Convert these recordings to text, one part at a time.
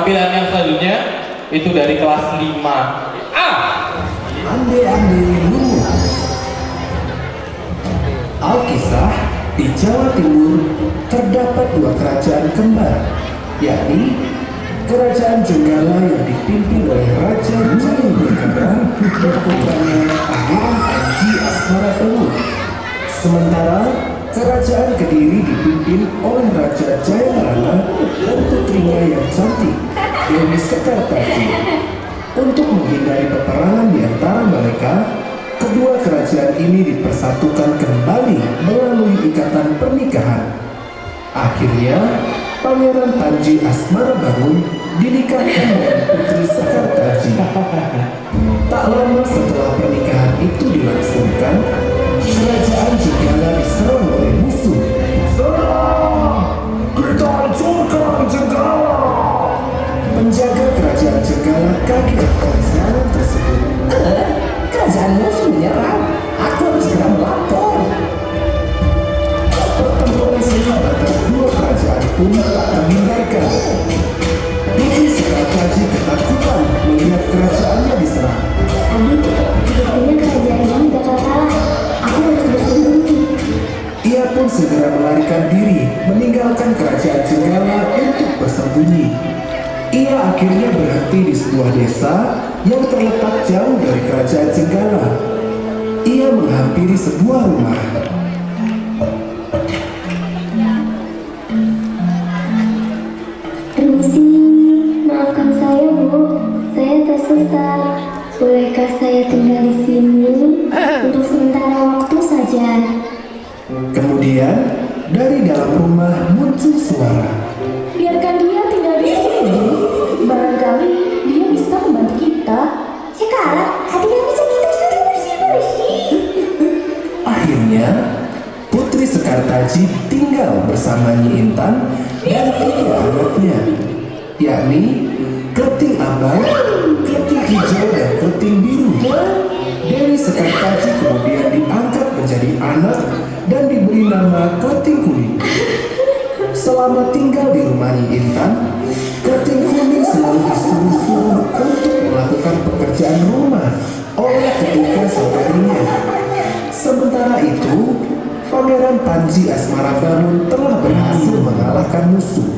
tampilan yang selanjutnya itu dari kelas 5A. Ande-ande lumut. Alkisah, di Jawa Timur terdapat dua kerajaan kembar, yakni Kerajaan Jenggala yang dipimpin oleh Raja Jayabegara dan putranya Pangeran Panji Asmarabangun. Sementara Kerajaan Kediri dipimpin oleh Raja Jayawarana dan putrinya yang cantik, Dewi Sekartaji. Untuk menghindari peperangan di antara mereka, kedua kerajaan ini dipersatukan kembali melalui ikatan pernikahan. Akhirnya, Pangeran Panji Asmarabangun dinikahkan dengan Putri Sekartaji. Tak lama setelah pernikahan itu dilangsungkan, Kerajaan Jenggala diserang oleh musuh. Serang! Kita hancurkan Jenggala! Penjaga Kerajaan Jenggala kaget akan serangan tersebut. Kerajaan musuh menyerang. Aku harus segera melapor. Pertempuran singkat antara kedua kerajaan pun tak terhindarkan. Putri Sekartaji ketakutan melihat kerajaannya diserang. Adik, sepertinya kerajaan ini bakal kalah. Aku harus bersembunyi. Ia pun segera melarikan diri, meninggalkan Kerajaan Jenggala untuk bersembunyi. Ia akhirnya berhenti di sebuah desa yang terletak jauh dari Kerajaan Jenggala. Ia menghampiri sebuah rumah. Permisi, maafkan saya, Bu. Saya tersesat. Bolehkah saya tinggal di sini untuk sementara waktu saja? Kemudian, dari dalam rumah muncul suara. Biarkan dia tinggal di sini. Barangkali dia bisa membantu kita. Sekarang, hati yang bisa kita sudah bersih-bersih. Akhirnya, Putri Sekartaji tinggal bersama Nyi Intan dan tiga anaknya, yakni Keriting Abang, Keriting Hijau, dan Keriting Biru. Dewi Sekartaji kemudian diangkat menjadi anak dan diberi nama Keriting Kuning. Selama tinggal di rumah Nyi Intan, Keriting Kuning selalu disuruh-suruh untuk melakukan pekerjaan rumah oleh ketiga saudarinya. Sementara itu, Pangeran Panji Asmarabangun telah berhasil mengalahkan musuh.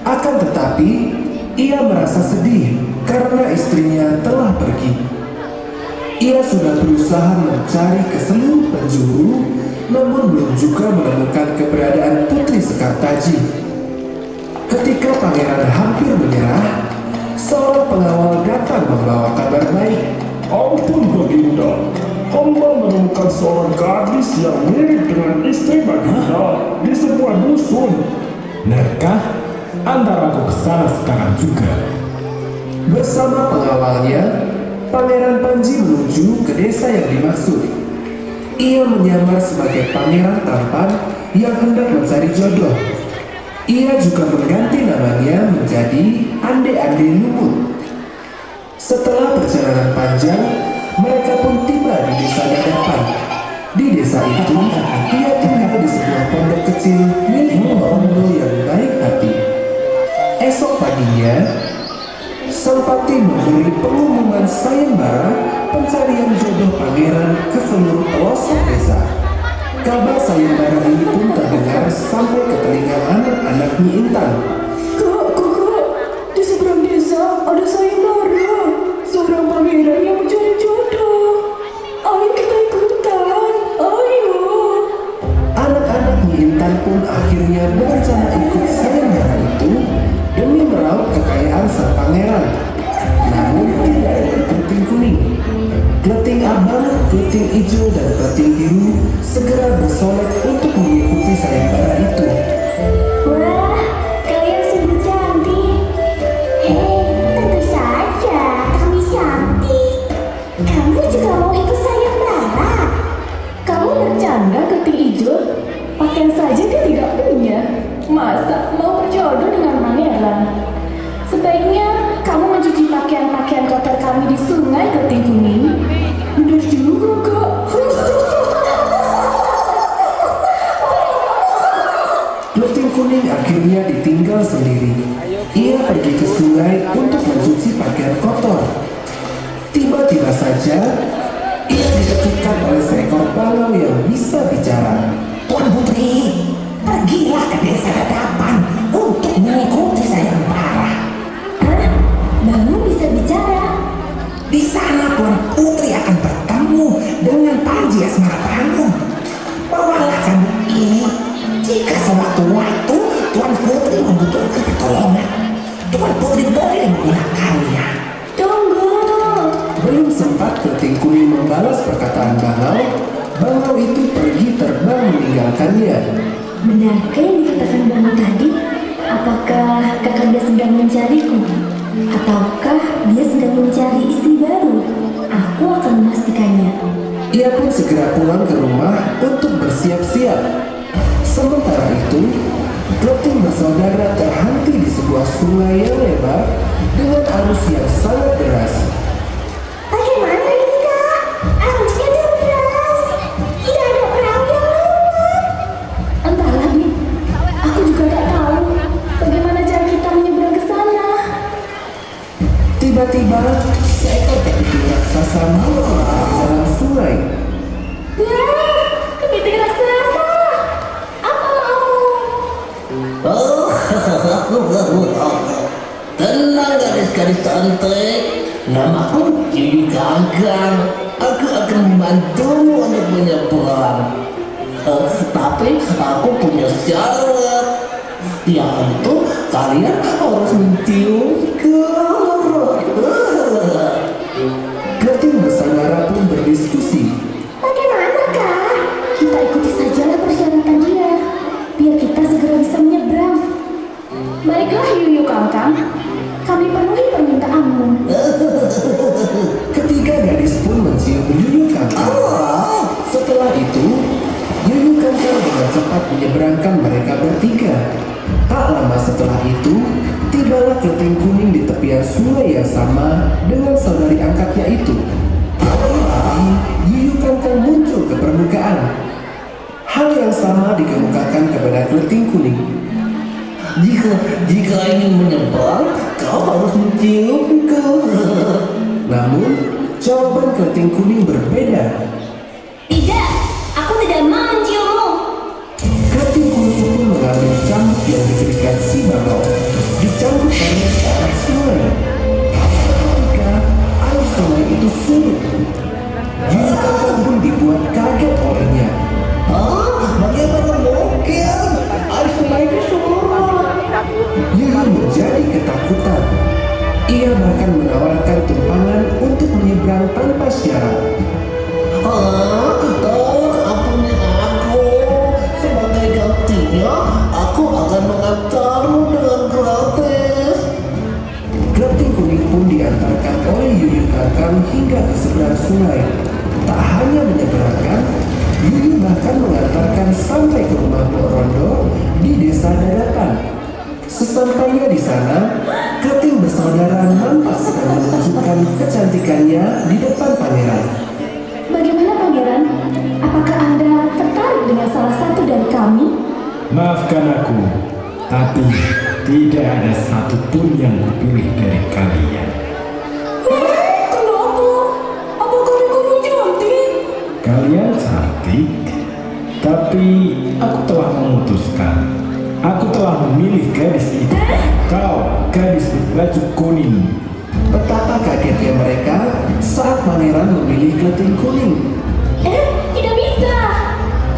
Akan tetapi, ia merasa sedih karena istrinya telah pergi. Ia sudah berusaha mencari ke seluruh penjuru, namun belum juga menemukan keberadaan Putri Sekartaji. Ketika pangeran hampir menyerah, seorang pengawal datang membawa kabar baik. Ampun Baginda, hamba menemukan seorang gadis yang mirip dengan istri Baginda di sebuah dusun. Benarkah? Antar aku ke sana sekarang juga. Bersama pengawalnya, Pangeran Panji menuju ke desa yang dimaksud. Ia menyamar sebagai pangeran tampan yang hendak mencari jodoh. Ia juga mengganti namanya menjadi Ande-ande Lumut. Setelah perjalanan panjang, mereka pun tiba di desa Dadapan. Di desa itu, ia tinggal di sebuah pondok kecil milik Ondo yang baik hati. Esok paginya, sang pati memberi pengumuman sayembara pencarian jodoh pangeran ke seluruh pelosok desa. Kabar sayembara ini pun terdengar sampai ke telinga anak-anak Nyi Intan. Kak, di seberang desa ada sayembara. Seorang pangeran yang mencari jodoh. Ayo kita ikutan, ayo. Anak-anak Nyi Intan pun akhirnya berencana ikut sayembara itu demi meraup kekayaan sang pangeran. Namun tidak ada keriting kuning. Keriting abang, keriting hijau, dan keriting biru segera bersolek untuk mengikuti sayembara itu. Wah, kalian sungguh cantik. Hei, tentu saja kami cantik. Kamu juga mau ikut sayembara? Kamu bercanda Keriting Hijau? Pakaian saja dia tidak punya. Masa mau berjodoh dengan pangeran? Sebaiknya kamu mencuci pakaian-pakaian kotor kami di sungai Keriting Kuning. Benar juga, Kak. Keriting kuning akhirnya ditinggal sendiri. Ia pergi ke sungai sungai untuk mencuci pakaian kotor. Tiba-tiba saja, ia dikejutkan oleh seekor bangau yang bisa bicara. Tuan Putri, pergilah ke desa Dadapan untuk mengikuti sayembara. Hah? Bangau bisa bicara? Di sana Tuan Putri akan bertemu dengan Panji Asmara Bangun. Bawalah cambuk ini. Jika sewaktu-waktu Tuan Putri membutuhkan pertolongan, Tuan Putri boleh menggunakannya. Tunggu. Belum sempat Keriting Kuning membalas perkataan bangau itu pergi terbang meninggalkannya. Benarkah yang dikatakan Bangau tadi? Apakah kakanda sedang mencariku? Ataukah dia sedang mencari istri baru? Aku akan memastikannya. Ia pun segera pulang ke rumah untuk bersiap-siap. Sementara itu, Keriting bersaudara terhenti di sebuah sungai yang lebar dengan arus yang sangat deras. Bagaimana ini, Kak? Arusnya deras. Tidak ada perahu yang lewat. Entahlah, Bi. Aku juga gak tahu bagaimana cara kita menyeberang ke sana. Tiba-tiba, seekor kepiting raksasa melompat ke dalam sungai. Wah, kepiting raksasa. Apa mau? Tenang gadis-gadis cantik, namaku Yuyu Kangkang. Aku akan membantumu untuk menyeberang. Tapi aku punya syarat, yaitu kalian harus menciumku. Keriting bersaudara pun berdiskusi. Bagaimana, Kak? Kita ikuti sajalah persyaratan dia, biar kita segera bisa menyeberang. Baiklah Yuyu Kangkang, kami penuhi permintaanmu. Ketiga gadis pun mencium Yuyu Kangkang. Setelah itu, Yuyu Kangkang dengan cepat menyeberangkan mereka bertiga. Tak lama setelah itu, tibalah Keriting Kuning di tepian sungai yang sama dengan saudari angkatnya itu. Tapi, Yuyu Kangkang muncul ke permukaan. Hal yang sama dikemukakan kepada Keriting Kuning. Jika ingin menyeberang, kau harus menciumku. Namun, jawaban Keriting Kuning berbeda. Tidak, aku tidak mau menciummu. Keriting Kuning pun mengambil cambuk yang diberikan si bangau. Dicambukkannya ke arah sungai. Ketika air sungai itu surut, Yuyu Kangkang pun dibuat kaget olehnya. Bagaimana mungkin? Air sungai itu surut. Yuyu menjadi ketakutan. Ia bahkan menawarkan tumpangan untuk menyeberang tanpa syarat. Tolong ampuni aku. Sebagai gantinya, aku akan mengantarmu dengan gratis. Keriting Kuning pun diantarkan oleh Yuyu Kangkang hingga ke seberang sungai. Tak hanya menyeberangkan, Yuyu bahkan mengantarkan sampai ke rumah Mbok Rondo di desa Dadapan. Sesampainya di sana, Keriting bersaudara nampak sedang menunjukkan kecantikannya di depan pangeran. Bagaimana Pangeran? Apakah Anda tertarik dengan salah satu dari kami? Maafkan aku, tapi tidak ada satupun yang kupilih dari kalian. Kenapa? Apakah kamu cantik? Kalian cantik, tapi aku telah memutuskan. Aku telah memilih gadis itu. Kau, gadis berbaju kuning. Betapa kagetnya mereka saat pangeran memilih Keriting Kuning. Tidak bisa.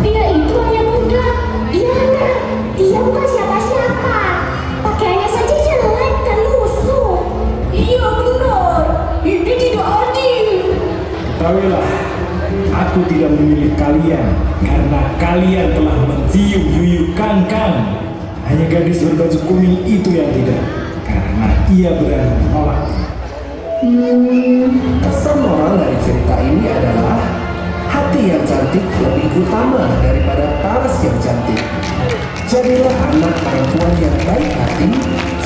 Dia itu hanya muda. Dia bukan siapa-siapa. Pakaiannya saja jelek dan lusuh. Iya benar. Ini tidak adil. Ketahuilah, aku tidak memilih kalian karena kalian telah mencium Yuyu Kangkang. Hanya gadis berbaju kuning itu yang tidak, karena ia berani menolak. Pesan moral dari cerita ini adalah hati yang cantik lebih utama daripada paras yang cantik. Jadilah anak perempuan yang baik hati,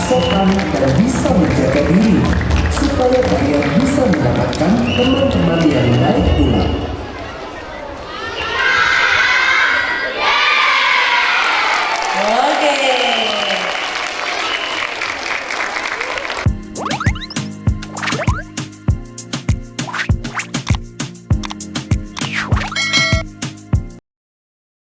sopan, dan bisa menjaga diri, supaya kalian bisa mendapatkan teman-teman yang baik